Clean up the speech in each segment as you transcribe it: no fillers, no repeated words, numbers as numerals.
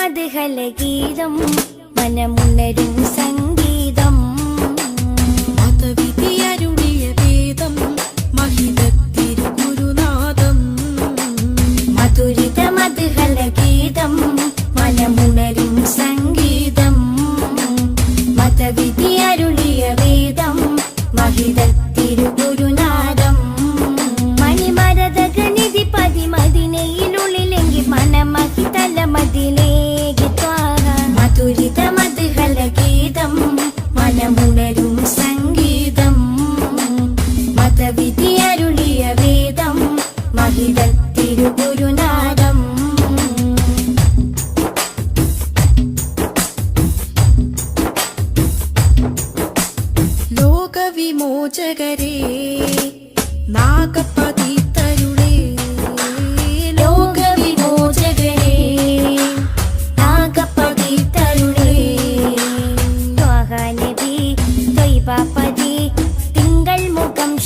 മധുരിതമധുഹലഗീതം മനമുണരും സംഗീതം മതവിധിയരുളിയ വേദം മഹിതത്തിരുഗുരുനാഥം മധുരിതമധുഹലഗീതം മനമുണരും സംഗീതം മതവിധിയരുളിയ വേദം മഹിതത്തിരുഗുരുനാഥം മണിമരതകനിധി പതിമതിനയിലുള്ളിലെങ്കി മനമഹിതല മതിലേക്ക് ത്വാഹ മധുരിതമധുഹലഗീതം മനമുണരും സംഗീതം മതവിധിയരുളിയ വേദം മഹിതത്തിരുഗുരുനാഥം ലോകവിമോചകരേ നാഗപതിതരുളേ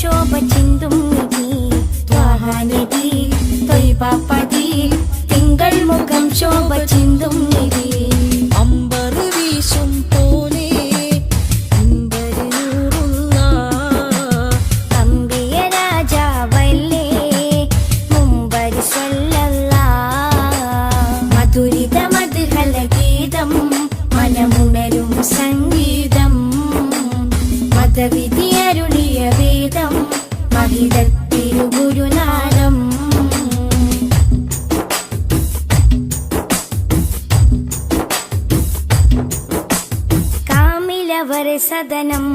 ശോഭ ചിന്തും നിധി ത്വാഹാനിധി ത്വയ്ബാപതി തിങ്കൾ മുഖം ശോഭ ചിന്തും നിധി അമ്പർ വീശും പോലെ അമ്പര് നൂറുള്ള അമ്പിയ രാജാവല്ലേ മുമ്പരി സ്വല്ലല്ലാ മധുരിത മധുഹല ഗീതം മനമുണരും സംഗീതം മതവിധി അരുളിയ വേദം മഹിതത്തിരുഗുരുനാദം കാമിലവർ സദനം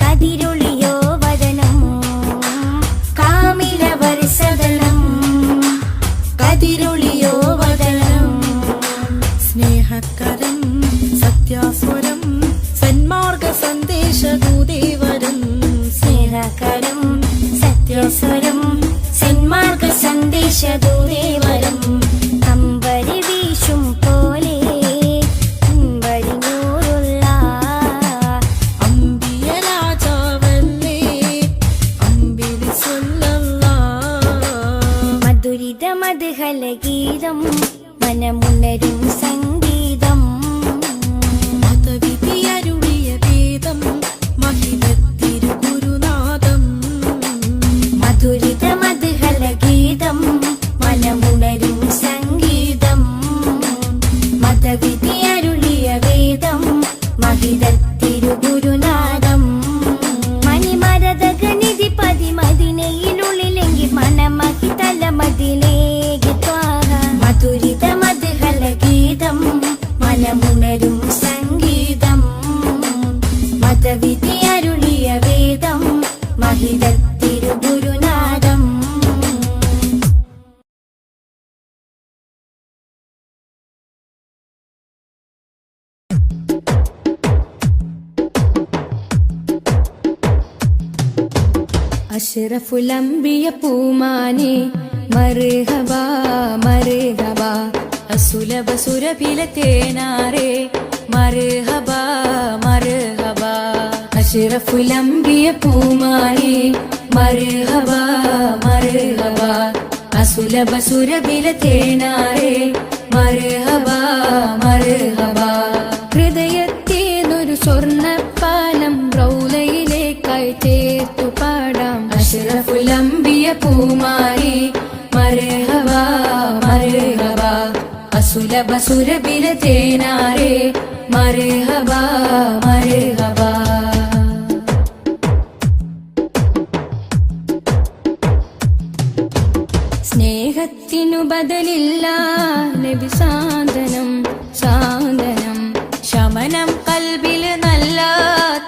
കതിരൊളിയോ വദനം കാമിലവർ സദനം കതിരൊളിയോ വദനം സ്നേഹക്കരം സത്യാസ്വരം സന്മാർഗ സന്ദേശദൂതേവരം സ്നേഹകരം സത്യസ്വരം സന്മാർഗ സന്ദേശദൂതേവരം അമ്പരി വീശും പോലെ അമ്പരി നൂറുള്ള അമ്പിയ രാജാവല്ലേ അമ്പിളി സ്വല്ലല്ലാ മധുരിത മധുഹല ഗീതം മനമുണരും സംഗീതം മതവിധി അരുളിയ വേദം മഹിതത്തിരുഗുരുനാദം മധുരിത മധുഹല ഗീതം മനമുണരും സംഗീതം മതവിധി അരുളിയ വേദം മഹിതത്തിരുഗുരുനാദം മണിമരതകനിധി പതിമതിനയിലുള്ളിലെങ്കി മനമഹി തലമതിലേകി ത്വാഹ മധുരിത മധുഹല ഗീതം മനമുണരും സംഗീതം മതവിധി അരുളിയ വേദം മഹിതത്തിരുഗുരുനാദം അഷ്റഫുലംബിയ പൂമാനെ മർഹബ മർഹബ അസുലഭ സുരഭില തേനാരെ മർഹബ മർഹബ അഷ്റഫുലംബിയ പൂമാനെ മർഹബ മർഹബ അസുലഭ സുരഭില തേനാരെ മർഹബ മർഹബ ഹൃദയത്തേനൊരു സ്വർണ്ണപ്പാലം റൗലയിലേക്കായി ചേർത്തു പാടാം അഷ്റഫുലംബിയ പൂമാരി മർഹബ മർഹബ അസുലഭ സുരഭില തേനാരെ മർഹബ മർഹബ സ്നേഹത്തിനു ബദലില്ല നബി സാന്ത്വനം സാന്ത്വനം ശമനം കൽബില് നല്ല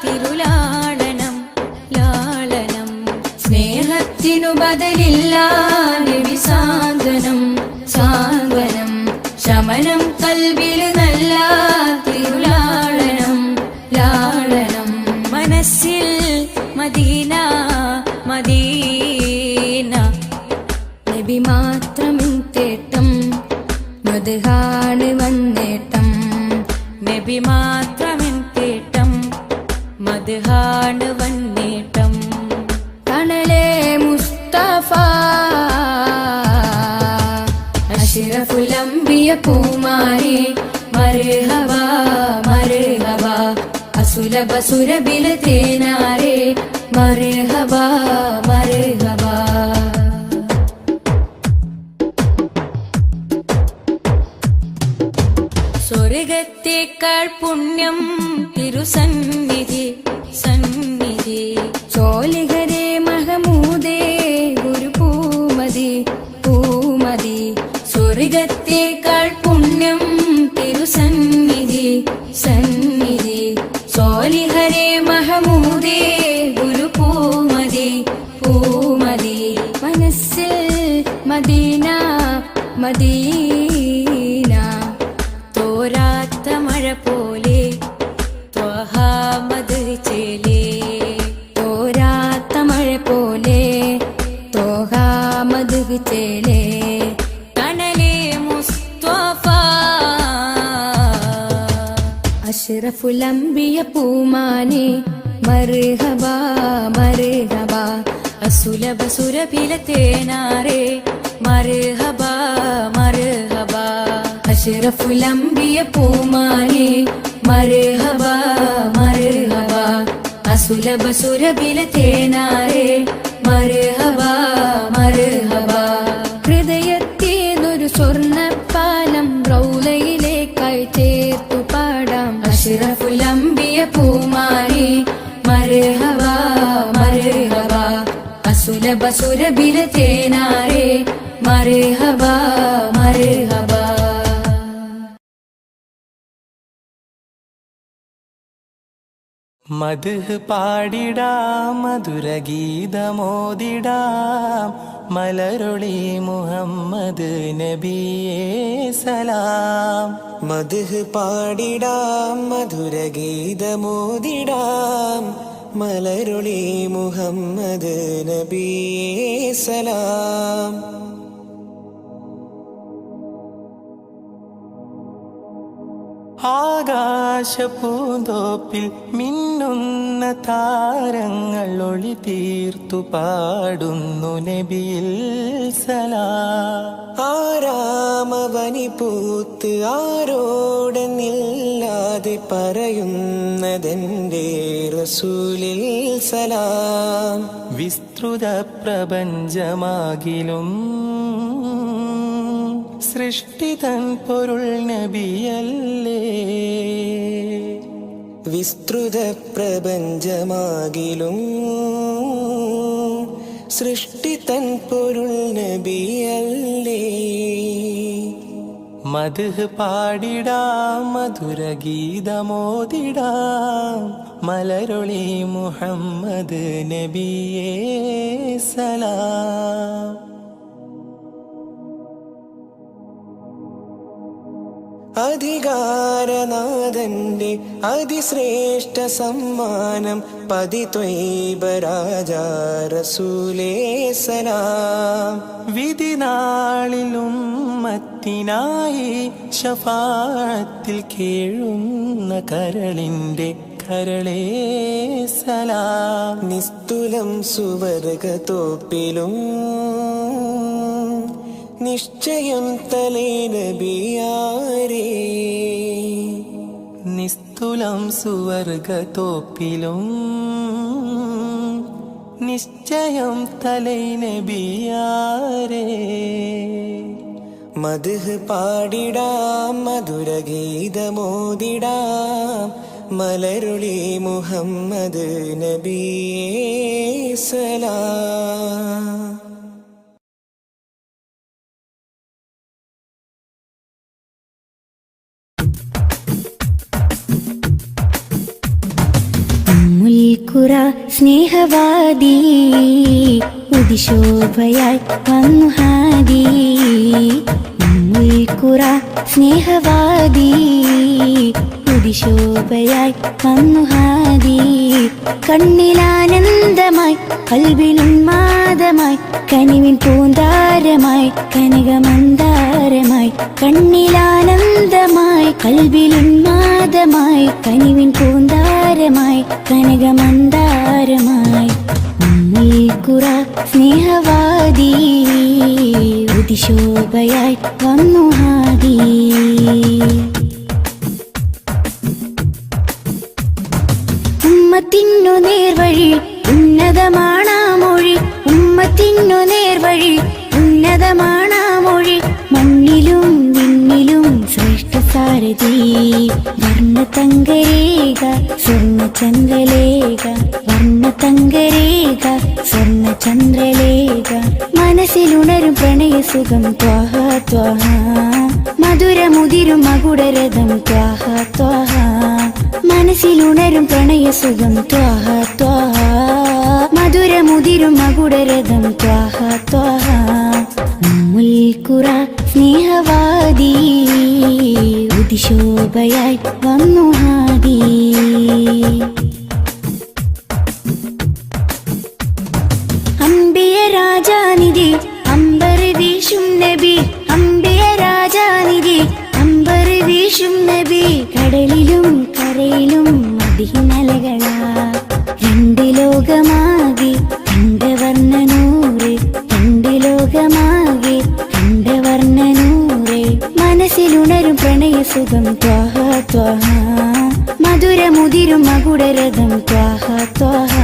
തിരുലാളനം ലാളനം സ്നേഹത്തിനു ബദലില്ല നബി സാന്ത്വനം സാന്ത്വനം ശമനം കൽബില് നല്ല തിരുലാളനം ലാളനം മനസ്സിൽ മദീന മദീന നബി മാത്രമിൻ തേട്ടം മദ്ഹാണ് വന്നേട്ടം നബി മാത്രമിൻ തേട്ടം മദ്ഹാണ് വന്നേട്ടം തണലേ മുസ്തഫ അഷ്റഫുലംബിയ പൂമാരി മർഹബ മർഹബ അസുലഭ സുരഭില തേനാരെ മർഹബ മർഹബ സ്വർഗത്തേക്കാൾ പുണ്യം തിരുസന്നിധി സന്നിധി ചോലിഹരേ മഹമൂദേ ഗുരു പൂമതി പൂമതി സ്വർഗത്തേക്കാൾ പുണ്യം തിരുസന്നിധി സന്നിധി ചോലിഹരേ മഹമൂദേ ഗുരു പൂമതി പൂമതി മനസ്സിൽ മദീന മദീന തോരാത്ത മഴ പോലെ ത്വഹാമദ് ചേലേ തോരാത്ത മഴ പോലെ ത്വഹാമദ് ചേലേ തണലേ മുസ്തഫ അഷ്റഫുലംബിയ പൂമാനെ മർഹബ മർഹബ അസുലഭ സുരഭില തേനാരേ മർഹബ മർഹബ അഷ്റഫുൽ അംബിയ പൂമാനേ മർഹബ മർഹബ അസുലഭ സുരഭില തേനാരേ മർഹബ മർഹബ ഹൃദയത്തേതൊരു സ്വർണ്ണപ്പാലം റൗളയിലേക്കായി ചേർത്തു പാടാം അഷ്റഫുൽ അംബിയ പൂമാനേ മർഹബ മർഹബ അസുലഭ സുരഭില തേനാരേ മർഹബ മർഹബ മദ്ഹ് പാടിടാം മധുരഗീതമോദിടാം മലരൊളി മുഹമ്മദ് നബിയേ സലാം. മദ്ഹ് പാടിടാം മധുരഗീതമോദിടാം മലരൊളി മുഹമ്മദ് നബിയേ സലാം. ആകാശപൂന്തോപ്പിൽ മിന്നുന്ന താരങ്ങൾ ഒളി തീർത്തു പാടുന്നു നബിയിൽ സലാം. ആരാമവനി പൂത്ത് ആരോടെന്നില്ലാതെ പറയുന്നതെന്റെ റസൂലിൽ സലാം. വിസ്തൃത പ്രപഞ്ചമാകിലും സൃഷ്ടിതൻ പൊരുൾ നബിയല്ലേ. വിസ്തൃത പ്രപഞ്ചമാകിലും സൃഷ്ടിതൻ പൊരുൾ നബിയല്ലേ. മദ്ഹ് പാടിടാം മധുരഗീതമോദിടാം മലരൊളി മുഹമ്മദ് നബിയേ സലാം. അധികാരനാഥന്റെ അതിശ്രേഷ്ഠ സമ്മാനം പതിത്വൈബ രാജാ റസൂലേ സലാം. വിധി നാളിലും ഉമ്മത്തിനായി ശഫാഅത്തിൽ കേഴുന്ന കരളിന്റെ കരളേ സലാം. നിസ്തുലം സുവർഗത്തോപ്പിലും നിശ്ചയം തലേ നബിയാരേ. നിസ്തുലം സുവർഗത്തോപ്പിലും നിശ്ചയം തലൈ നബിയാരേ. മദ്ഹ് പാടിടാം മധുരഗീതമോദിടാം മലരുളി മുഹമ്മദ് നബിയേ സലാം. മുൽക്കുറ സ്നേഹവാദി ഉദിശോഭയായി വന്നു ഹാദി. മുൽക്കുറ സ്നേഹവാദി ഉദിശോഭയായി വന്നു ഹാദി. കണ്ണിലാനന്ദമായി കൽവിലുന്മാദമായി കനിവിൻ പൂന്താരമായി കനകമന്ദാരമായി. കണ്ണിലാനന്ദമായി കൽവിലുന്മാദമായി കനിവിൻ പൂന്താരമായി കനകമന്ദാരമായി. മുൽക്കുറ സ്നേഹവാദി ഉദിശോഭയായി വന്നു ഹാദി. ഉമ്മത്തിനു നേർവഴി ഉന്നതമാണാ മൊഴി. ഉമ്മത്തിനു നേർവഴി ഉന്നതമാണാ മൊഴി. മണ്ണിലും വിണ്ണിലും ശ്രേഷ്ഠ സാരഥി. വർണ്ണതങ്കരേഖ സ്വർണ്ണചന്ദ്രലേഖ. വർണ്ണതങ്കരേഖ സ്വർണ്ണചന്ദ്രലേഖ. മനസ്സിലുണരും പ്രണയസുഖം ത്വാഹ ത്വാഹ. മധുരമുതിരും മകുടരഥം ത്വാഹ ത്വാഹ. മനസ്സിലുണരും പ്രണയസുഖം ത്വാഹ ത്വാഹ. മധുരമുതിരും മകുടരഥം ത്വാഹ ത്വാഹ. മുൽക്കുറ സ്നേഹവാദി ഉദിശോഭയായി വന്നു ഹാദി. അംബിയ രാജാനിധി അമ്പർ വീശും നബി. അംബിയ രാജാനിധി അമ്പർ വീശും നബി. കടലിലും കരയിലും മദിഹിനലകളാ ലോകമാകെ കണ്ട വർണ്ണനൂറ്, രണ്ട് ലോകമാകെ കണ്ട വർണ്ണനൂറ്. മനസ്സിലുണരും പ്രണയസുഖം ത്വാഹ ത്വാഹ, മധുരമുതിരും മകുടരഥം ത്വാഹ ത്വാഹ.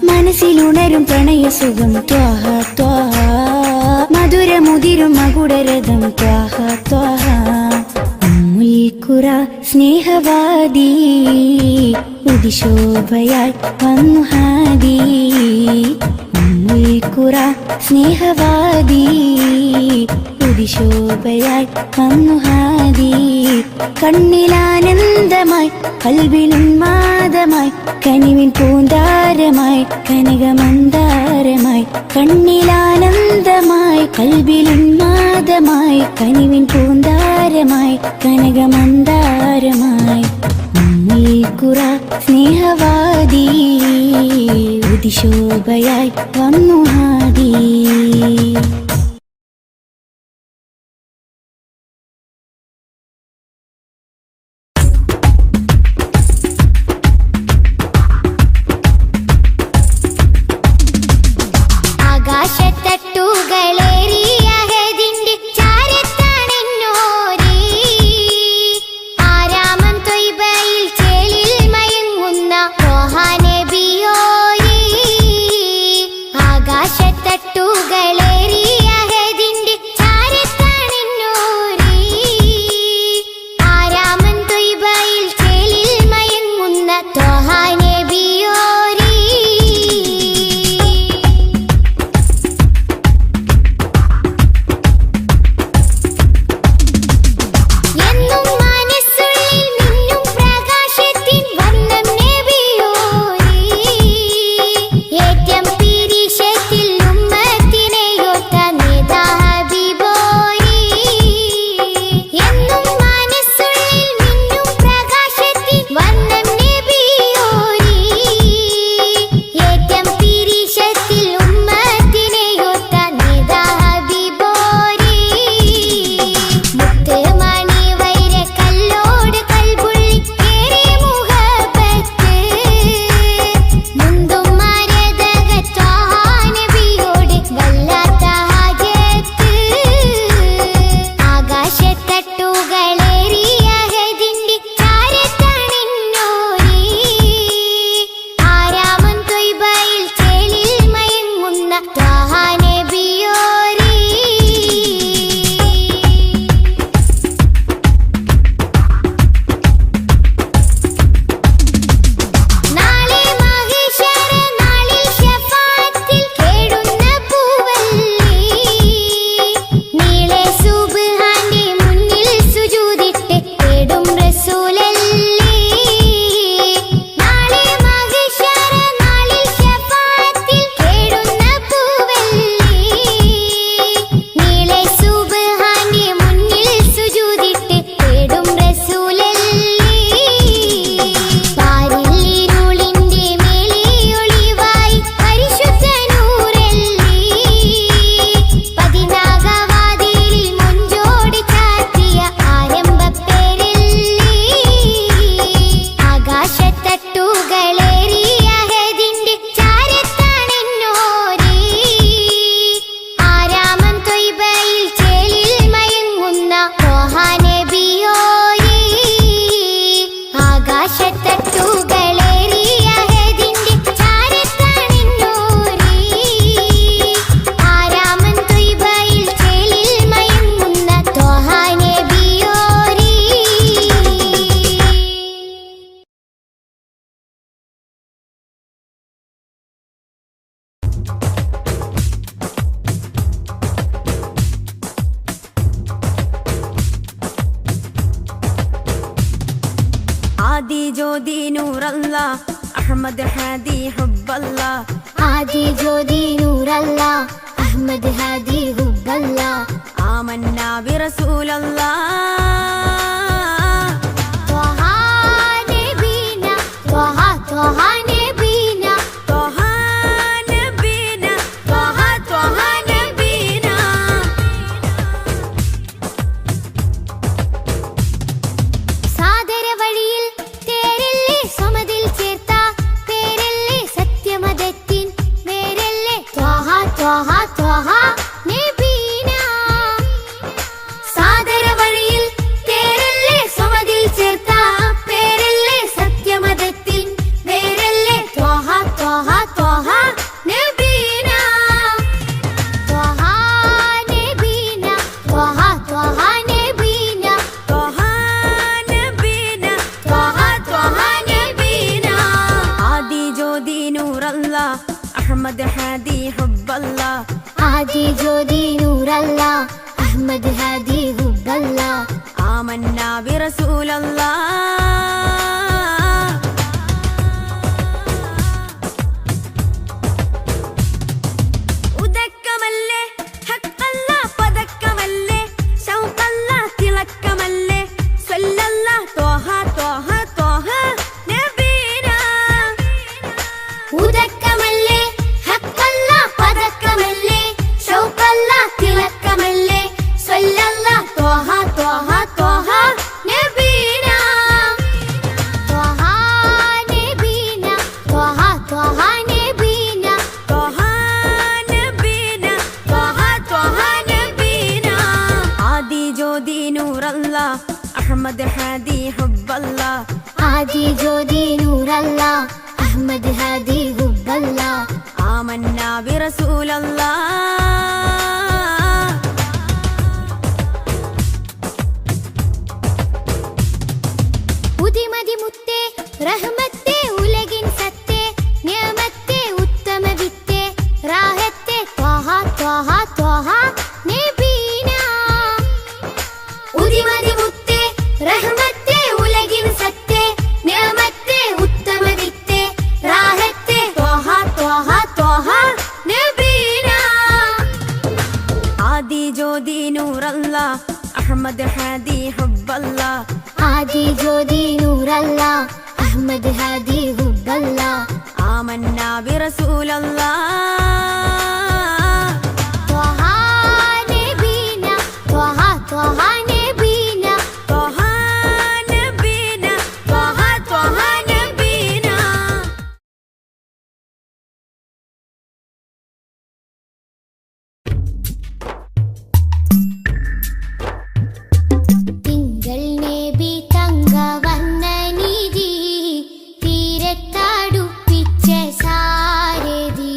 മനസ്സിലുണരും പ്രണയസുഖം ത്വാഹ ത്വാഹ, മധുരമുതിരും മകുടരഥം ത്വാഹ ത്വാഹ. ഉമ്മുൽ സ്നേഹവാദി ഉദിശോഭയായി വന്നു ഹാദി. ഉമ്മുൽ സ്നേഹവാദി ഉദിശോഭയായി വന്നു ഹാദി. കണ്ണിലാനന്ദമായി കൽവിനുന്മാദമായി കനിവിൻ പൂന്താരമായി കനകമന്ദാരമായി. കണ്ണിലാനന്ദമായി കൽവിലുന്മാദമായി കനിവിൻ പൂന്താരമായി കനകമന്ദാരമായി. ഉമ്മുൽ സ്നേഹവാദി ഉദിശോഭയായി വന്നു ഹാദി. आदि ज्योति नूर अल्लाह अहमद हादी हुब्बल्लाह. आदि ज्योति नूर अल्लाह अहमद हादी हुब्बल्लाह. आमन्ना बिरसूल अल्लाह त्वहा नबीना त्वहा त्वहा नबीना त्वहा नबीना त्वहा त्वहा नबीना. സാദര വഴിയിൽ തേരല്ലേ സമതിൽ ചേർത്ത പേരല്ലേ സത്യ ത്വഹ ത്വഹ നബീന സാദര വഴിയിൽ തേരല്ലേ സ്വമതിൽ ചേർത്ത പേരല്ലേ സത്യമതത്തിൻ വേരല്ലേ ത്വഹ ത്വഹ ത്വഹ നബീന ത്വഹ നബീന ത്വഹ ത്വഹ നബീന ത്വഹ നബീന ത്വഹ ത്വഹ നബീന ആദി ജ്യോതി നൂറല്ല അഹ്മദ് ഹാദി ഹുബ്ബല്ല ആദി ജ്യോതി നൂറല്ല അഹ്മദ് ഹാദി ഹുബ്ബല്ല ആമന്നാ ബിറസൂലല്ലാ ഉദക്കമല്ലേ ഹഖല്ല പദക്കമല്ലേ ശൗഖല്ല തിളക്കമല്ലേ സല്ലല്ലാ ത്വഹ ത്വഹ ത്വഹ നബീന ഉദക്കമല്ലേ ഹഖല്ല പദക്കമല്ലേ ശൗഖല്ല തിളക്കമല്ലേ സ്വല്ലല്ലാ ത്വഹ ത്വഹ ത്വഹ നബീന ത്വഹ നബീന ത്വഹ ത്വഹ നബീന ത്വഹ നബീന ത്വഹ ത്വഹ നബീന ആദി ജ്യോതി നൂറല്ല അഹ്മദ് ഹാദി ഹുബ്ബല്ല ആദി ജ്യോതി നൂറല്ല അഹ്മദ് ഹാദി ഹുബ്ബല്ല ആമന്നാ ബിറസൂലല്ലാ ഉദിമതി മുത്തേ റഹ്മത്തേ ഉലകിൻ സത്തേ നിയമത്തേ ഉത്തമ വിത്തേ റാഹത്തേ ത്വഹ ത്വഹ ത്വഹ നബീന ഉദിമതി മുത്തേ റഹ്മത്തേ ഉലകിൻ സത്തേ നിയമത്തേ ഉത്തമ വിത്തേ റാഹത്തേ ത്വഹ ത്വഹ ത്വഹ നബീന ആദി ജ്യോതി നൂറല്ല അഹ്മദ് ഹാദി ഹുബ്ബല്ല ആദി ജ്യോതി നൂറല്ല അഹ്മദ് ഹാദി ഹുബ്ബല്ല ആമന്നാ ബിറസൂലല്ലാ ത്വഹ നബീന ത്വഹ ത്വഹ നബീന ത്വഹ നബീന ത്വഹ ത്വഹ നബീന തിങ്കൾ നബി തങ്കവർണ്ണ നിധി തീരത്തടുപ്പിച്ച സാരഥി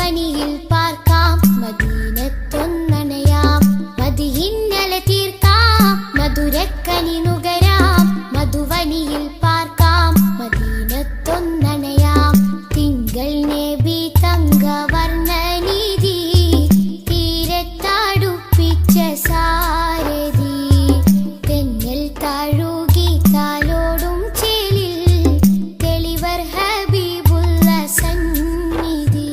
മധുവനിയിൽ പാർക്കാം മദീനത്തൊന്നണയാം മദിഹിന്നലെ തീർക്കാം മധുരക്കനി നുകരാം മധുവനിയിൽ പാർക്കാം മദീനത്തൊന്നണയാം തിങ്കൾ നബി തങ്കവർണ്ണനിധി തീരത്താടുപ്പിച്ച സാരഥി തെന്നൽ താഴുകി താലോടും ചേലിൽ തെളിവർ ഹബീബുള്ള സന്നിധി.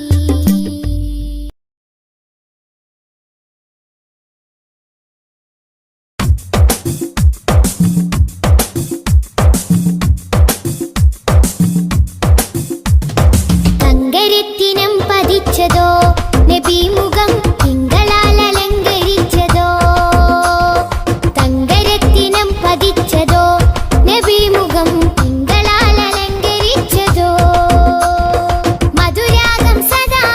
തങ്കരത്തിനം പതിച്ചതോ നബി മുഖം തിങ്കളാൽ അലങ്കരിച്ചതോ തങ്കരത്തിനം പതിച്ചതോ നബി മുഖം തിങ്കളാൽ അലങ്കരിച്ചതോ മധുരാഗം സദാ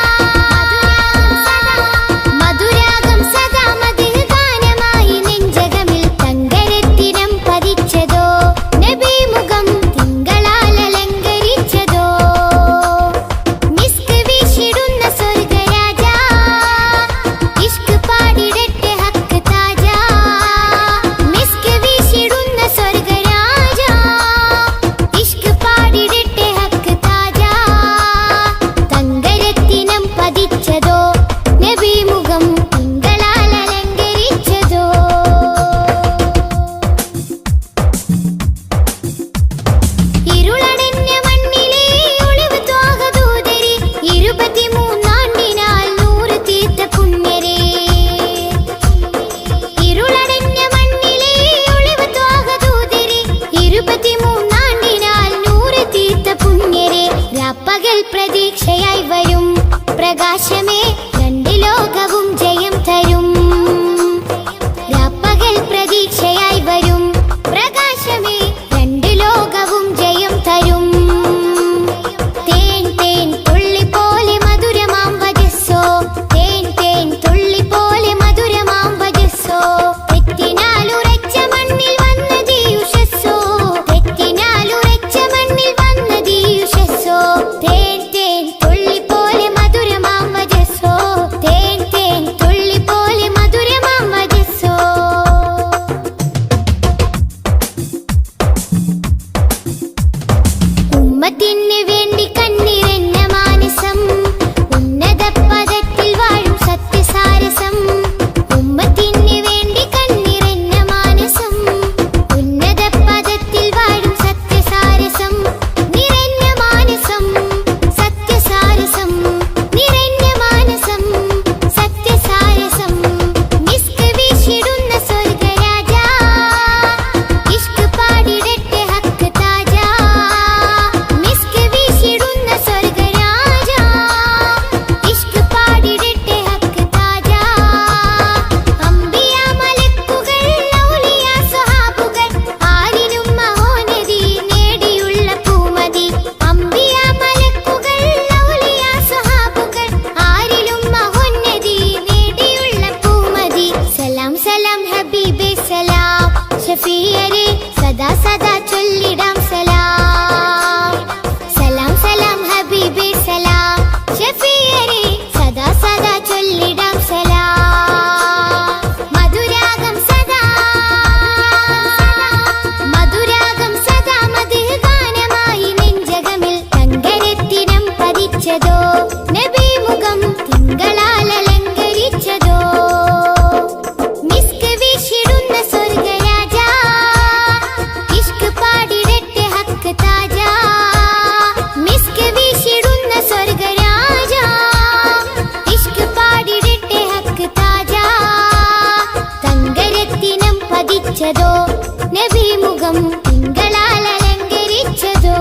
മധുരാഗം സദാ മതിൽ ഗാനമായി നെഞ്ചകമിൽ തങ്കരത്തിനം പതിച്ചതോ നബി മുഖം തിങ്കളാൽ അലങ്കരിച്ചതോ മിസ്ക് വീശിടുന്ന സ്വർഗരാജ ഇഷ്ക് പാടിടട്ടെ ഹക്ക് താജ മിസ്ക് വീശിടുന്ന സ്വർഗരാജ ഇഷ്ക് പാടിടട്ടെ ഹക്ക് താജ തങ്കരത്തിനം പതിച്ചതോ നബി മുഖം തിങ്കളാൽ അലങ്കരിച്ചതോ ഇരുളടഞ്ഞ മണ്ണിലെ ഒളിവ് ത്വാഹദൂതരെ 23 നൂറ് തീർത്ത പുണ്യരെ ഇരുളടഞ്ഞ മണ്ണിലെ ഒളിവ് ത്വാഹദൂതരെ 23 നൂറ് തീർത്ത പുണ്യരെ രാപ്പകൽ പ്രതീക്ഷയായി വരും പ്രകാശമേ രണ്ട് ലോകവും ജയം തരും രാപ്പകൽ പ്രതീക്ഷയായി വരും പ്രകാശമേ രണ്ട് ലോകവും ജയം തരും തേൻ തേൻ തുള്ളി പോലെ മധുരമാം വജസ്സോ തേൻ തേൻ തുള്ളി പോലെ മധുരമാം വജസ്സോ തെറ്റിനാലുറച്ച മണ്ണിൽ വന്നതീ ഉഷസ്സോ തെറ്റിനാലുറച്ച മണ്ണിൽ വന്നതീ ഉഷസ്സോ തേൻ തേൻ തുള്ളി പോലെ മധുരമാം വജസ്സോ തേൻ തേൻ തുള്ളി പോലെ മധുരമാം വജസ്സോ ഉമ്മത്തിന് വേണ്ടി കണ്ണിറഞ്ഞ മാനസം ഉന്നത പദത്തിൽ വാഴും സത്യസാരസം ഉമ്മത്തിന് വേണ്ടി കണ്ണിറഞ്ഞ മാനസം ഉന്നത പദത്തിൽ വാഴും സത്യസാരസം നിറഞ്ഞ മാനസം സത്യസാരസം നിറഞ്ഞ മാനസം സത്യസാരസം മിസ്ക് വീശിടുന്ന സ്വർഗരാജ ഇഷ്ക് പാടിടട്ടെ ഹക്ക് താജ മിസ്ക് വീശിടുന്ന സ്വർഗരാജ ഇഷ്ക് പാടിടട്ടെ ഹക്ക് താജ അംബിയ മലക്കുകൾ ഔലിയ സ്വഹാബുകൾ ആരിലും മഹോന്നതി നേടിയുള്ള പൂമതി അംബിയ മലക്കുകൾ ഔലിയ സ്വഹാബുകൾ ആരിലും മഹോന്നതി നേടിയുള്ള പൂമതി സലാം സലാം ഹബീബേ സലാം ഷഫീയരെ സദാ സദാ ചൊല്ലിടാം സലാം സലാം സലാം ഹബീബേ സലാം ഷഫീയരെ സദാ സദാ ചൊല്ലിടാം സലാം മധുരാഗം സദാ മധുരാഗം സദാ മതിൽ ഗാനമായി നെഞ്ചകമിൽ തങ്കരത്തിനം പതിച്ചതോ നബി മുഖം തിങ്കളാൽ അലങ്കരിച്ചതോ മിസ്ക് വീശിടുന്ന സ്വർഗരാജ ഇഷ്ക് പാടിടട്ടെ ഹക്ക് താജ മിസ്ക് വീശിടുന്ന സ്വർഗരാജ ഇഷ്ക് പാടിടട്ടെ ഹക്ക് താജ തങ്കരത്തിനം പതിച്ചതോ നബി മുഖം തിങ്കളാൽ അലങ്കരിച്ചതോ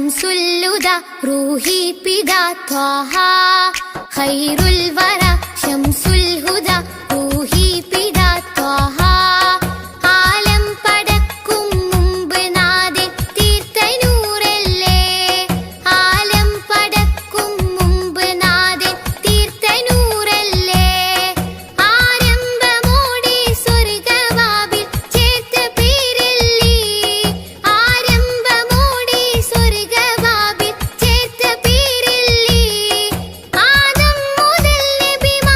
ശംസുല്ലുദ റൂഹി പിതാ ത്വാഹ ഖൈറുൽ വറ ശംസുൽ ഹുദ റൂഹി പിതാ ത്വാഹ ആലം പടക്കും മുമ്പ് നാദൻ തീർത്ത നൂറല്ലേ ആലം പടക്കും മുമ്പ് നാദൻ തീർത്ത നൂറല്ലേ ആരംഭമോടെ സ്വർഗവാതിൽ ചേർത്ത പേരല്ലേ ആരംഭമോടെ സ്വർഗവാതിൽ ചേർത്ത പേരല്ലേ ആദം മുതൽ നബിമാരെ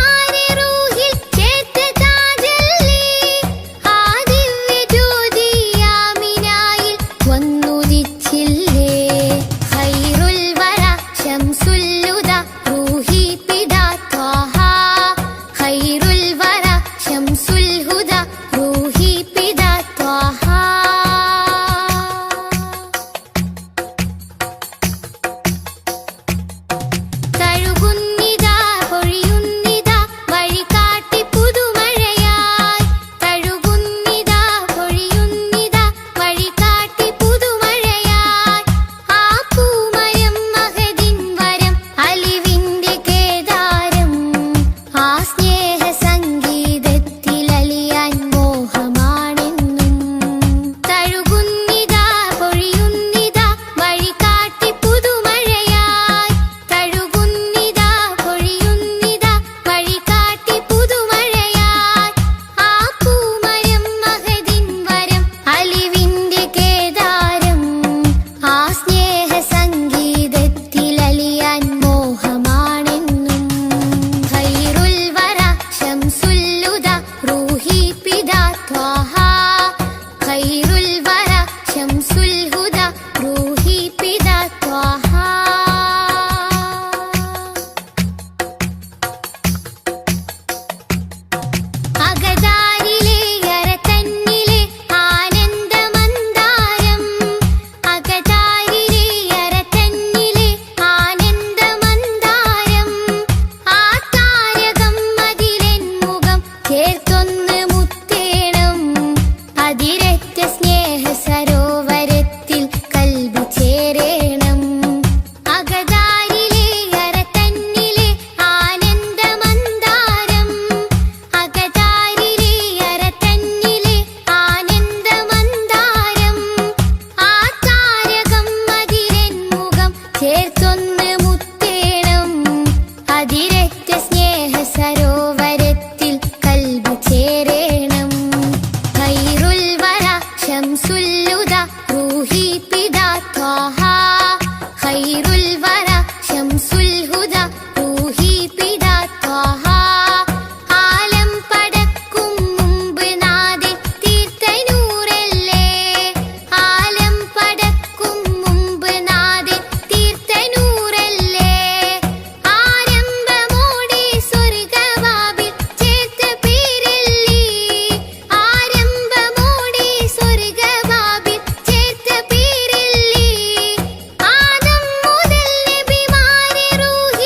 റൂഹിൽ ചേർത്ത താജല്ലേ ആ ദിവ്യ ജ്യോതി ആമിനായിൽ വന്നുദിച്ചില്ലേ ഖൈറുൽ വറ ശംസുല്ലുദ റൂഹി പിതാ ത്വാഹ ഖൈറുൽ വറ ശംസുൽ ഹുദ റൂഹി പിതാ ത്വാഹ തഴുകുന്നിതാ പൊഴിയുന്നിതാ വഴികാട്ടി പുതുമഴയായി തഴുകുന്നിതാ പൊഴിയുന്നിതാ വഴികാട്ടി പുതുമഴയായി ആ പൂമരം മഹദിൻ വരം അലിവിന്റെ കേദാരം ആ സ്നേഹ സംഗീതത്തിൽ അലിയാൻ മോഹമാണെന്നും തഴുകുന്നിതാ പൊഴിയുന്നിതാ വഴികാട്ടി പുതുമഴയായി തഴുകുന്നിതാ പൊഴിയുന്നിതാ വഴികാട്ടി പുതുമഴയായി ആ പൂമരം മഹദിൻ വരം അലിവിന്റെ കേദാരം ആ സ്നേഹ സംഗീതത്തിൽ അലിയാൻ മോഹമാണെന്നും ഖൈറുൽ വറ ശംസുല്ലുദ റൂഹി പിതാ ത്വാഹ ഖൈറുൽ വറ ശംസുൽ ഹുദ റൂഹി പിതാ ത്വാഹ അകതാരിലെ അരതന്നിലെ ആനന്ദമന്ദാരം അകതാരിലെ അരതന്നിലെ ആനന്ദമന്ദാരം ആ താരകം അതിലെൻ മുഖം ചേർത്തൊന്ന് മുത്തേണം അതിരറ്റ സ്നേഹ സരോവരത്തിൽ കൽബ് ചേരേണം അകതാരിലെ അരതന്നിലെ ആനന്ദമന്ദാരം അകതാരിലെ അരതന്നിലെ ആനന്ദമന്ദാരം ആ താരകം അതിലെൻ മുഖം ചേർത്തൊന്ന് മുത്തേണം അതിരറ്റ സ്നേഹ സരോവരത്തിൽ കൽബ് ചേരേണം ഖൈറുൽ വറ ശംസുല്ലുദ റൂഹി പിതാ ത്വാഹ ഖൈറുൽ വറ ശംസുൽ ഹുദ റൂഹി പിതാ ത്വാഹ ആലം പടക്കും മുമ്പ് നാദൻ തീർത്ത നൂറല്ലേ ആലം പടക്കും മുമ്പ് നാദൻ തീർത്ത നൂറല്ലേ ആരംഭമോടെ സ്വർഗവാതിൽ ചേർത്ത പേരല്ലേ ആരംഭമോടെ സ്വർഗവാതിൽ ചേർത്ത പേരല്ലേ ആദം മുതൽ നബിമാരെ റൂഹിൽ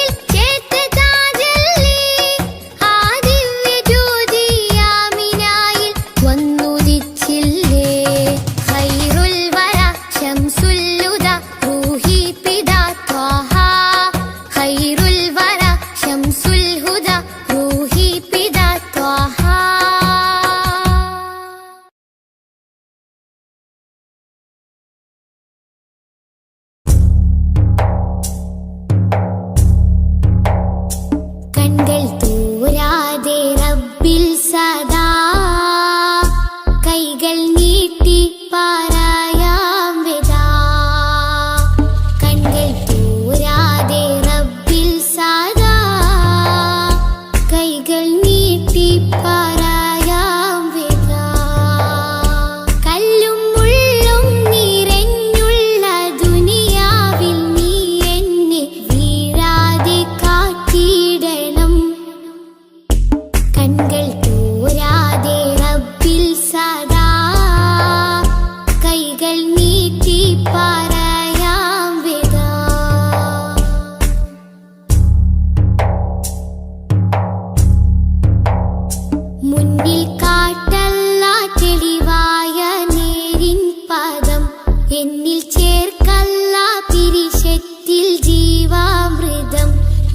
ജീവാമൃതം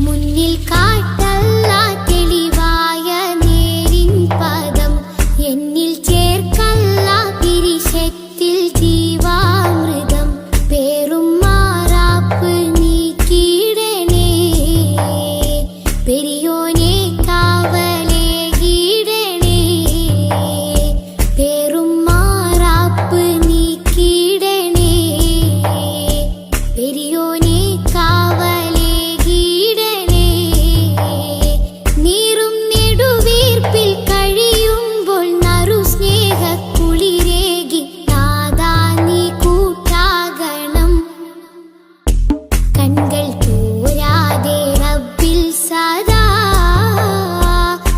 മുന്നിൽ കാട്ടല്ല തെളിവായ നേരിൻ പദം എന്നിൽ ചേർക്കല്ല പിരിശത്തിൽ ജീവാമൃതം പേറും മാറാപ്പ് നീക്കിയിടണേ പെരിയോനെ കാവലേ കീടണേ പേറും മാറാപ്പ് നീക്കിയിടണേ പെരിയോനെ കാവലേ കീടണേ നീറും നെടുവീർപ്പിൽ കഴിയുമ്പോൾ നറു സ്നേഹക്കുളിരേകി നാദാ നീ കൂട്ടാകണം കൺകൾ തോരാതെ റബ്ബിൽ സദാ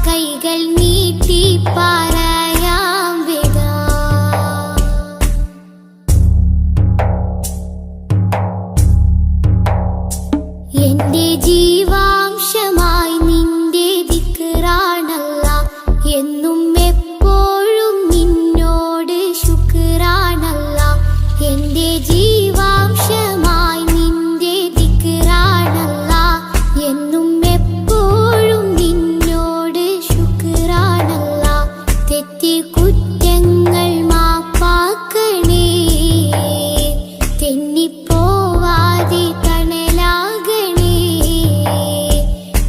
കൈകൾ നീട്ടി പറയാം വിദാ എന്റെ ജീവാംശമായി നിന്റെ ദിക്റാണല്ല എന്നും എപ്പോഴും നിന്നോട് ശുക്റാണല്ല എന്റെ ജീവാംശമായി നിന്റെ ദിക്റാണല്ല എന്നും എപ്പോഴും നിന്നോട് ശുക്റാണല്ല തെറ്റി കുറ്റങ്ങൾ മാപ്പാക്കണേ തെന്നിപ്പോവാതെ തണലാകണേ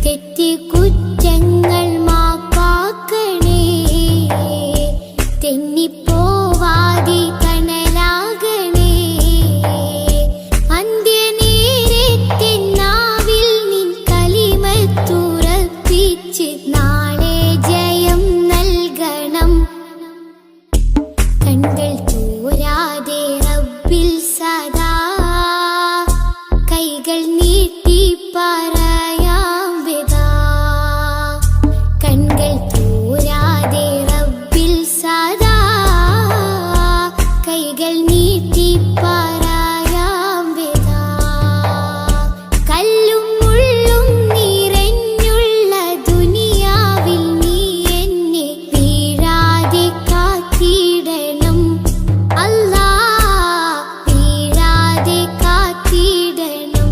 തെറ്റി കുറ്റങ്ങൾ മാപ്പാക്കണേ തെന്നിപ്പോവാതെ തണലാകണേ അന്ത്യനേരത്തെ നാവിൽ നിൻ കലിമത്തുറപ്പിച്ച് നാളെ ജയം നൽകണം കൺകൾ തോരാതെ റബ്ബിൽ സദാ കൈകൾ നീട്ടി പറയാം വിദാ കൺകൾ തോരാതെ റബ്ബിൽ സദാ കൈകൾ നീട്ടി പറയാം വിദാ കല്ലും മുള്ളും നിറഞ്ഞുള്ള ദുനിയാവിൽ നീ എന്നെ വീഴാതെ കാത്തിടണം അല്ലാ വീഴാതെ കാത്തിടണം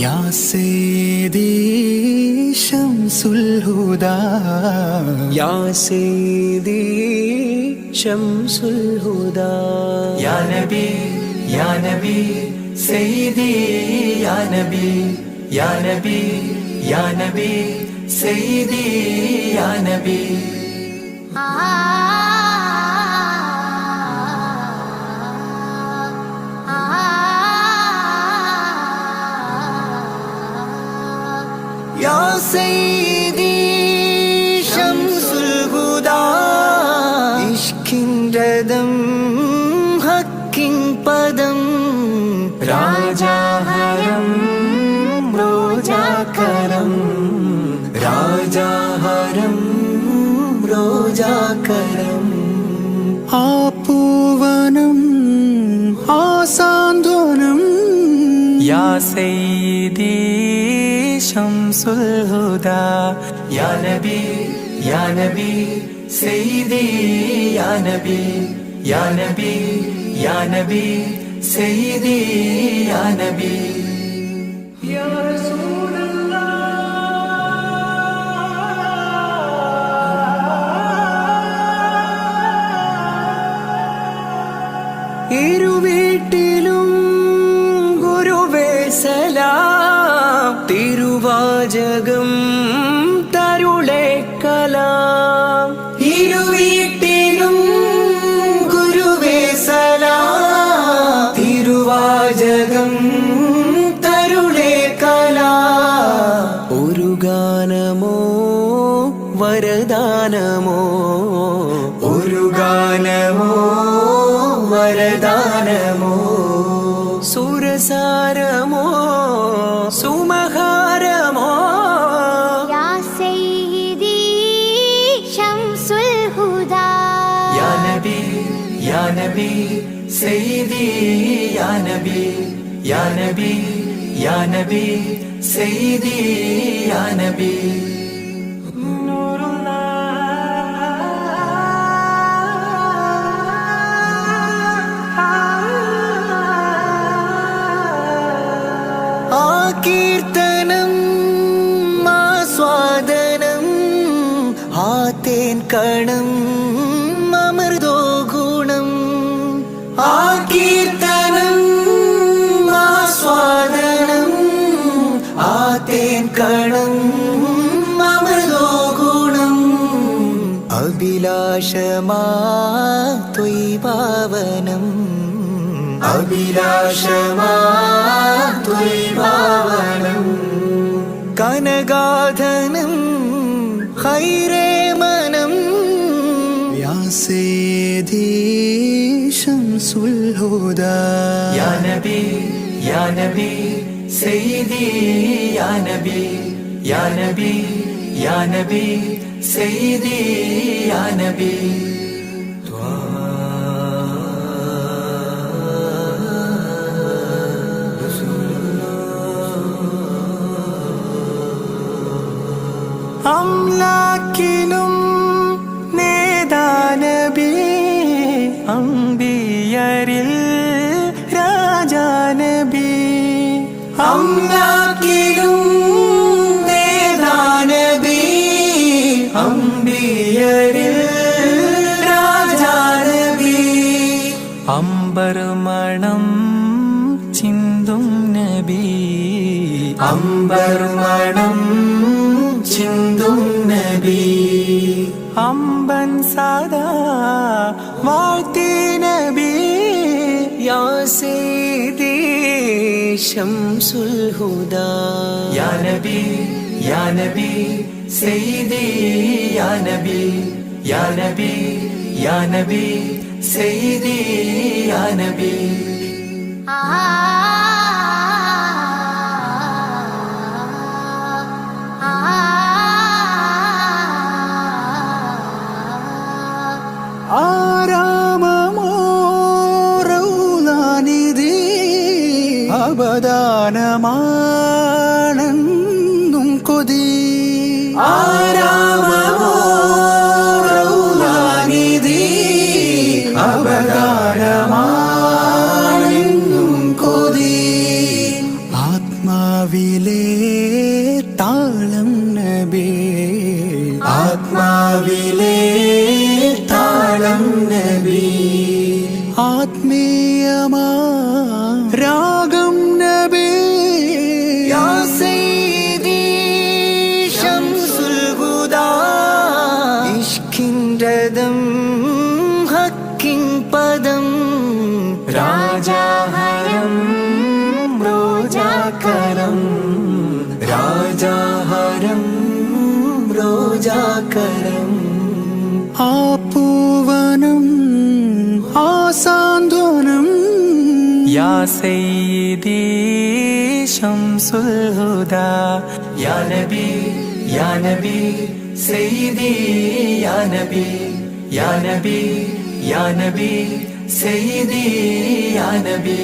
യാ സയ്യിദി ശംസുൽ ഹുദാ യാ സയ്യിദി ശംസുൽ ഹുദാ യാ നബി യാ നബി സയ്യിദി യാ നബി യാ നബി യാ നബി സയ്യിദി യാ നബി യാ സയ്യിദി ശംസുൽ ഹുദാ ഇഷ്കിൻ രഥം ഹക്കിൻ പദം രാജാഹരം റോജാകരം രാജാഹരം റോജാകരം ആ പൂവനം ആ സാന്ത്വനം യാ സയ്യിദി ശംസുൽ ഹുദാ യാ നബി യാ നബി സയ്യിദി യാ നബി യാ നബി യാ നബി സയ്യിദി യാ നബി യാ ഇരുവീട്ടിലും ഗുരുവേ സലാം തിരുവാചകം തരുളേ കലാം ഇരുവീട്ടിലും ഗുരുവേ സലാം തിരുവാചകം തരുളേ കലാം ഒരു ഗാനമോ വരദാനമോ ഒരു ഗാനമോ വരദാനമോ സുരസാരമോ സുമഹാരമോ യാ സയ്യിദി ശംസുൽ ഹുദാ യാ നബി യാ നബി സയ്യിദി യാ നബി യാ നബി യാ നബി സയ്യിദി യാ നബി കീർത്തനം ആസ്വാദനം ആതേൻ കണം അമൃതോ ഗുണം ആ കീർത്തനം ആസ്വാദനം ആതേൻ കണം അമൃതോ ഗുണം അഭിലാഷമാ ത്വൈഭാവനം അഭിലാഷമാ ത്വൈഭാവനം കനകാധനം ഖൈരേ മനം യാ സയ്യിദി ശംസുൽ ഹുദാ യാ നബി യാ നബി സയ്യിദി യാ നബി യാ നബി യാ നബി സയ്യിദി യാ നബി അംലാക്കിലും നേദാനബി അംബിയരിൽ രാജാനബി അംലാക്കിലും നേദാനബി അംബിയരിൽ രാജാനബി അംബർ മണം ചിന്തും നബി അംബർ മണം ചിന്തും നബി അമ്പൻ സദാ വാഴ്ത്തി നബി യാ സയ്യിദി ശംസുൽ ഹുദാ യാ നബി യാ നബി സയ്യിദി യാ നബി യാ നബി യാ നബി സയ്യിദി യാ നബി ആരാമമോ റൗലാനിധി അബദാനമാണെന്നും കൊതി ആരാമമോ റൗലാനിധി അബദാനമാണെന്നും കൊതി ആത്മാവിൽ സമാ രാഗം നബി യാ സയ്യിദി ശംസുൽ ഹുദാ ഇഷ്കിൻ രദം ഹക്കിൻ പദം രാജാഹരം റോജാകരം രാജാഹരം റോജാകരം ആ പൂവനം ആ സാന്ത്വനം യാ സയ്യിദി ശംസുൽ ഹുദാ യാ നബി യാ നബി സയ്യിദി യാ നബി യാ നബി യാ നബി സയ്യിദി യാ നബി.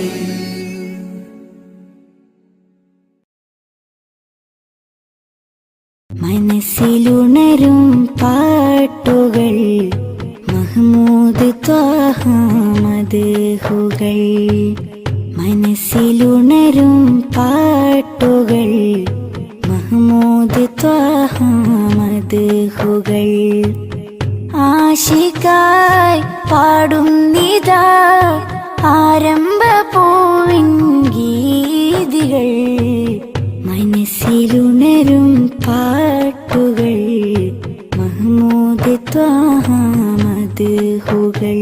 മനസ്സിലുണരും പാട്ടുകൾ മഹ്മൂദ് ത്വാഹ മദ്ഹുകൾ. മനസ്സിലുണരും പാട്ടുകൾ മഹ്മൂദ് ത്വാഹ മദ്ഹുകൾ. ആശികായി പാടുന്നിതാ ആരംഭ പൂവിൻ ഗീതികൾ. മനസ്സിലുണരും പാട്ടുകൾ മഹ്മൂദ് ത്വാഹ മദ്ഹുകൾ.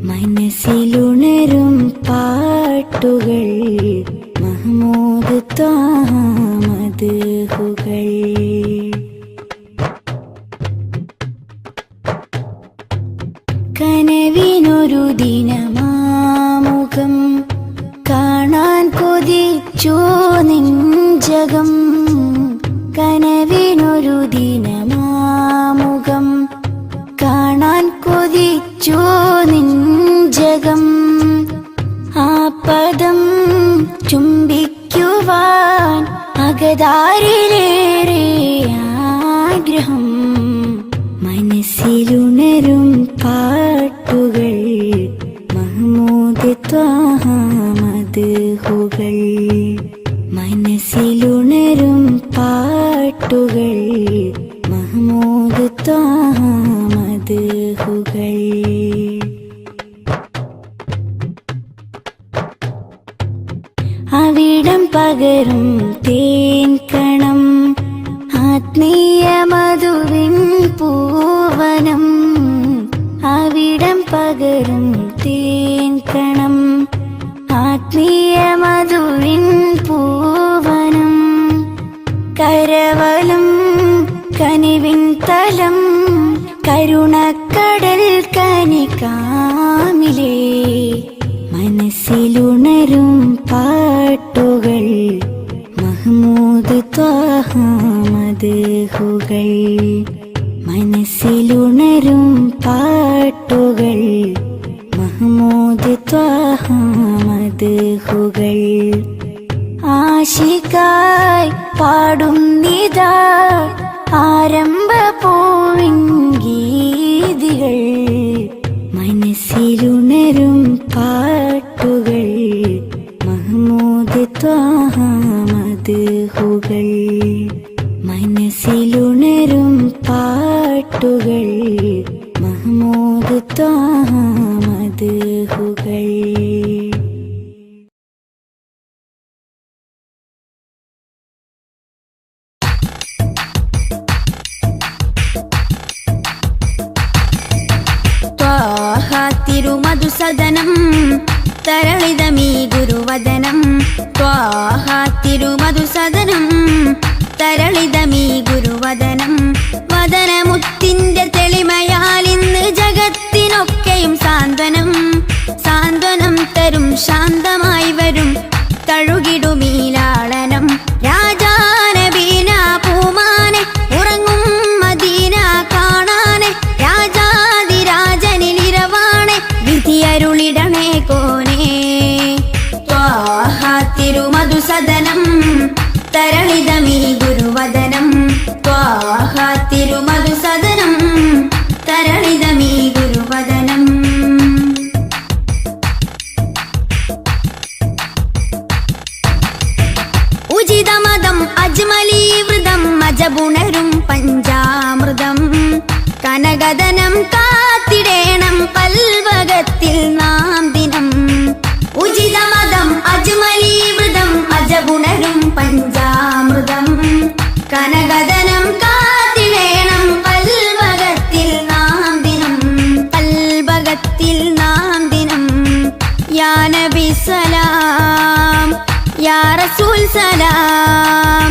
മനസ്സിലുണരും പാട്ടുകൾ മഹ്മൂദ് ത്വാഹ മദ്ഹുകൾ. കനവിനൊരു ദിനമാമുഖം കാണാൻ കൊതിച്ചു നെഞ്ചകം. കനവിനൊരു ദിനമാമുഖം കാണാൻ കൊതിച്ചു നെഞ്ചകം. ആ പദം ചുംബിക്കുവാൻ അകതാരിലേറെ ആഗ്രഹം. മനസ്സിലുണരും പാട്ടുകൾ മഹ്മൂദ് ത്വാഹ മദ്ഹുകൾ. മനസ്സിലുണരും പാട്ടുകൾ മഹ്മൂദ് ത്വാഹ മദ്ഹുകൾ. അവിടം പകരും തേൻ കണം ആത്മീയ മധുവിൻ പൂവനം. അവിടം പകരും തേൻ കണം ആത്മീയ മധുവിൻ പൂവനം. കരവലം കനിവിൻ തലം കരുണക്കടൽ കനികാമിലേ. മനസ്സിലുണരും പാട്ടുകൾ മഹ്മൂദ് ത്വാഹ മദ്ഹുകൾ. മനസ്സിലുണരും പാട്ടുകൾ മഹ്മൂദ് ത്വാഹ മദ്ഹുകൾ. ആശികായി പാടുന്നിതാ ആരംഭ പൂവിൻ ഗീതികൾ. മനസ്സിലുണരും പാട്ടുകൾ മഹ്മൂദ് ത്വാഹ മദ്ഹുകൾ. മനസ്സിലുണരും പാട്ടുകൾ മഹ്മൂദ് ത്വാഹ മദ്ഹുകൾ. തിരുമധുസദനം തരളിതമീ ഗുരുവദനം. ത്വാഹ തിരുമധുസദനം തരളിതമീ ഗുരുവദനം. വദനമുത്തിന്റെ തെളിമയാൽ ഇന്ന് ജഗത്തിനൊക്കെയും സാന്ത്വനം. സാന്ത്വനം തരും ശാന്തമായി വരും തഴുകിടുമീലാളനം. രാജാനബീന പൂമാനെ ഉറങ്ങും മദീന കാണാനെ. രാജാതിരാജനിലിരവാണെ വിധിയരുളിടണേ കോനേ. ത്വാഹ തിരുമധുസദനം തരളിതമീ ഗുരുവദനം. ത്വാഹ തിരുമധുസദനം തരളിതമീ ഗുരുവദനം. ഉചിതമതം അജ്മലീവൃതം അജബുണരും പഞ്ചാമൃതം. കനകദനം കാത്തിടേണം കൽവകത്തിൽ നാം ദിനം. നബി സലാം യാ റസൂൽ സലാം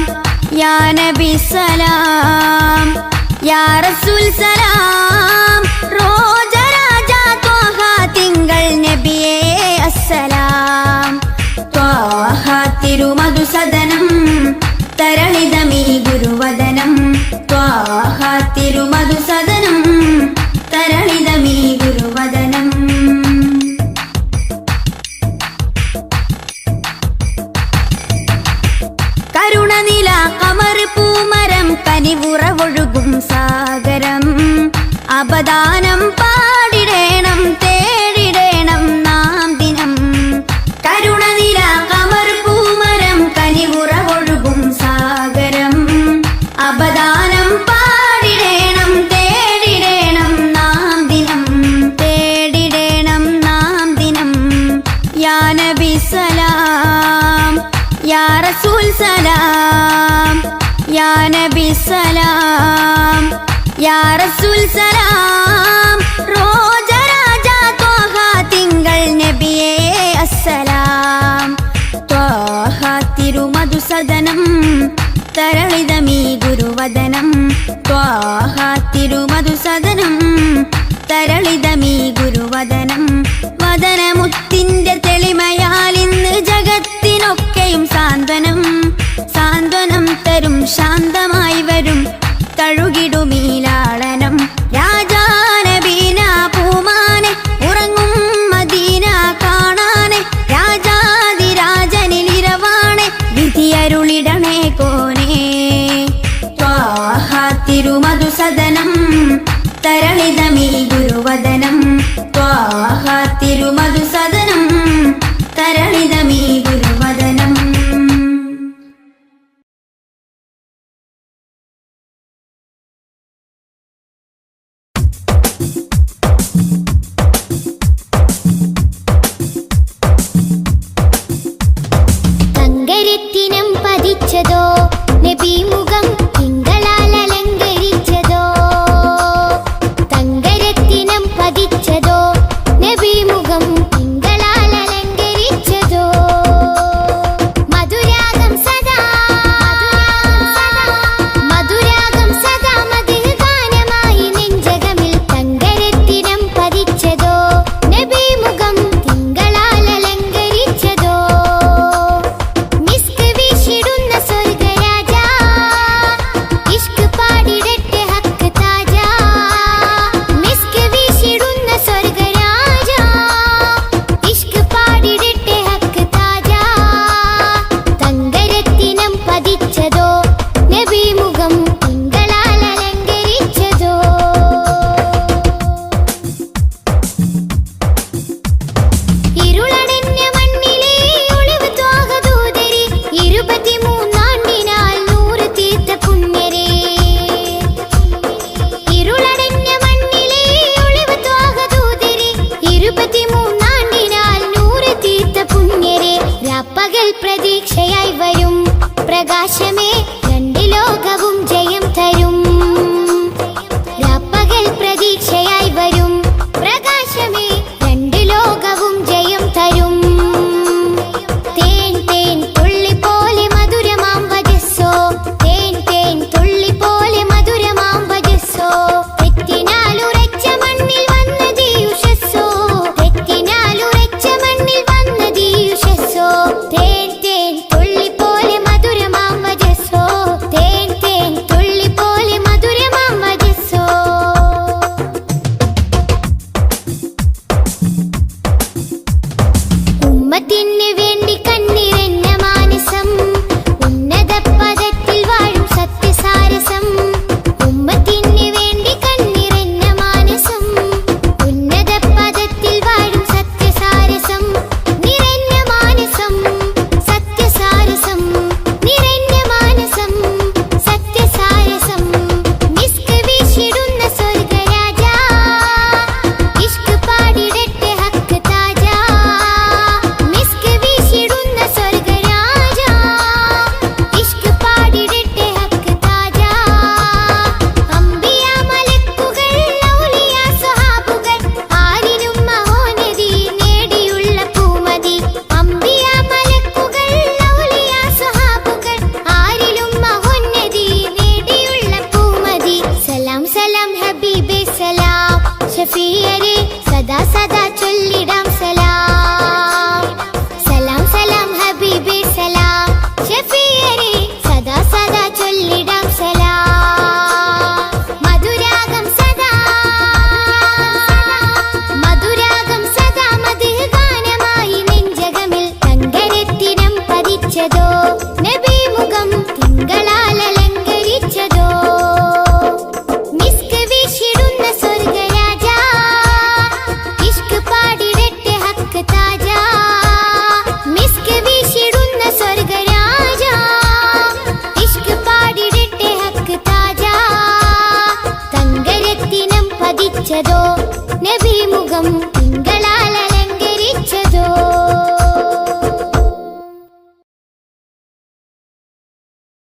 യാ നബി സലാം യാ റസൂൽ സലാം റോജ രാജ ത്വാഹ തിങ്കൾ നബിയേ അസ്സലാം ത്വാഹ തിരുമധുസദനം തരളിതമീ ഗുരുവദനം ത്വാഹ തിരുമധുസദനം തരളിതമീ ഗുരുവദനം കരുണനില കമർ പൂമരം കനിവുറവൊഴുകും സാഗരം അപദാനം പാടിടേണം തേടിടേണം നാം ദിനം കരുണനില കമർ പൂമരം കനിവുറവൊഴുകും സാഗരം അപദാനം പാടിടേണം തേടിടേണം നാം ദിനം തേടിടേണം നാം ദിനം യാ നബി സലാം യാ റസൂൽ സലാം യാ നബി സലാം യാ റസൂൽ സലാം റോജ രാജ ത്വാഹ തിങ്കൾ നബിയേ അസ്സലാം ത്വാഹ തിരുമധുസദനം തരളിതമീ ഗുരുവദനം ത്വാഹ തിരുമധുസദനം തരളിതമീ ഗുരുവദനം വദനമുത്തിന്റെ തെളിമയാൽ ഇന്ന് ജഗത്തിനൊക്കെയും സാന്ത്വനം സാന്ത്വനം തരും ശാന്തമായി വരും തഴുകിടുമീലാളനം രാജാനബീന പൂമാനെ ഉറങ്ങും മദീന കാണാനെ രാജാതിരാജനിലിരവാണെ വിധിയരുളിടണേ കോനേ ത്വാഹ തിരുമധുസദനം തരളിതമീ ഗുരുവദനം ത്വാഹ തിരുമധുസദനം തരളിതമീ ഗുരുവദനം തങ്കരത്തിനം പതിച്ചതോ നബി മുഖം തിങ്കളാൽ അലങ്കരിച്ചതോ തങ്കരത്തിനം പതിച്ചതോ നബി മുഖം തിങ്കളാൽ അലങ്കരിച്ചതോ മധുരാഗം സദാ മധുരാഗം സദാ മധുര ഗാനമായി നെഞ്ചകമിൽ തങ്കരത്തിനം പതിച്ചതോ നബി മുഖം തിങ്കളാൽ അലങ്കരിച്ചതോ മിസ്ക് വീശിടുന്ന സ്വർഗരാജ ഇഷ്ക് പാടിടട്ടെ ഹക്ക് താജ മിസ്ക് വീശിടുന്ന സ്വർഗരാജ ഇഷ്ക് പാടിടട്ടെ ഹക്ക് താജ തങ്കരത്തിനം പതിച്ചതോ നബി മുഖം തിങ്കളാൽ അലങ്കരിച്ചതോ ഇരുളടഞ്ഞ മണ്ണിലെ ഒളിവ് ത്വാഹദൂതരെ 23 നൂറ് തീർത്ത പുണ്യരെ ഇരുളടഞ്ഞ മണ്ണിലെ ഒളിവ് ത്വാഹദൂതരെ 23 നൂറ് തീർത്ത പുണ്യരെ രാപ്പകൽ പ്രതീക്ഷയായി വരും പ്രകാശമേ രണ്ട് ലോകവും ജയം തരും രാപ്പകൽ പ്രതീക്ഷയായി വരും പ്രകാശമേ രണ്ട് ലോകവും ജയം തരും തേൻ തേൻ തുള്ളി പോലെ മധുരമാം വജസ്സോ തേൻ തേൻ തുള്ളി പോലെ മധുരമാം വജസ്സോ തെറ്റിനാലുറച്ച മണ്ണിൽ വന്നതീ ഉഷസ്സോ തെറ്റിനാലുറച്ച മണ്ണിൽ വന്നതീ ഉഷസ്സോ തേൻ തേൻ തുള്ളി പോലെ മധുരമാം വജസ്സോ തേൻ തേൻ തുള്ളി പോലെ മധുരമാം വജസ്സോ ഉമ്മത്തിന് വേണ്ടി കണ്ണിറഞ്ഞ മാനസം ഉന്നത പദത്തിൽ വാഴും സത്യസാരസം ഉമ്മത്തിന് വേണ്ടി കണ്ണിറഞ്ഞ മാനസം ഉന്നത പദത്തിൽ വാഴും സത്യസാരസം നിറഞ്ഞ മാനസം സത്യസാരസം നിറഞ്ഞ മാനസം സത്യസാരസം മിസ്ക് വീശിടുന്ന സ്വർഗരാജ ഇഷ്ക് പാടിടട്ടെ ഹക്ക് താജ മിസ്ക് വീശിടുന്ന നബി മുഖം തിങ്കളാൽ അലങ്കരിച്ചതോ